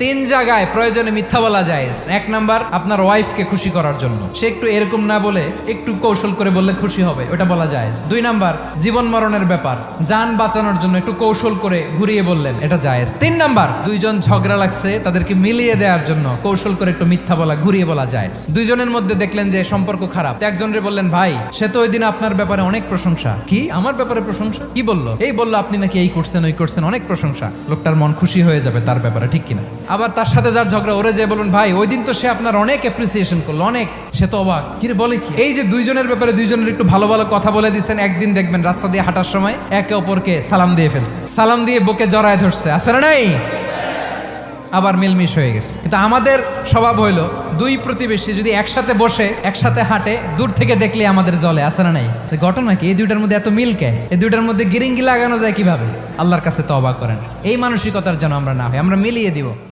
তিন জায়গায় প্রয়োজনে মিথ্যা বলা যায়। এক নাম্বার, আপনার ওয়াইফকে খুশি করার জন্য, সে একটু এরকম না বলে একটু কৌশল করে বললে খুশি হবে, ওটা বলা যায়। দুই নাম্বার, জীবন মরণের ব্যাপার, যান বাঁচানোর জন্য একটু কৌশল করে ঘুরিয়ে বললেন, এটা জায়েজ। তিন নাম্বার, দুইজন ঝগড়া লাগছে তাদেরকে মিলিয়ে দেওয়ার জন্য কৌশল করে একটু মিথ্যা বলা, ঘুরিয়ে বলা যায়। দুইজনের মধ্যে দেখলেন যে সম্পর্ক খারাপ, একজনরে বললেন, ভাই সে তো ওই দিন আপনার ব্যাপারে অনেক প্রশংসা। কি আমার ব্যাপারে প্রশংসা? কি বললো? এই বললো আপনি নাকি এই করছেন ওই করছেন, অনেক প্রশংসা। লোকটার মন খুশি হয়ে যাবে তার ব্যাপারে, ঠিক কিনা? আবার তার সাথে যার ঝগড়া, ওরে যে বলুন, ভাই ওই দিন তো সে আপনার অনেক অ্যাপ্রিসিয়েশন করলো, অনেক, সে তো অবাক, কি রে বলে কি? এই যে দুইজনের ব্যাপারে দুইজনের একটু ভালো ভালো কথা বলে দিচ্ছেন, একদিন দেখবেন রাস্তা দিয়ে হাঁটার সময় একে অপরকে সালাম দিয়ে ফেলছে, সালাম দিয়ে বুকে জড়ায় ধরছে, আছে না নাই? আবার মিলমিশ হয়ে গেছে। কিন্তু আমাদের স্বভাব হইলো, দুই প্রতিবেশী যদি একসাথে বসে একসাথে হাঁটে, দূর থেকে দেখলে আমাদের জলে, আছে না নাই? ঘটনা কি? এই দুইটার মধ্যে এত মিল কে? এই দুইটার মধ্যে গিরিঙ্গি লাগানো যায় কিভাবে? আল্লাহর কাছে তওবা করেন, এই মানসিকতার যেন আমরা না হয়, আমরা মিলিয়ে দিব।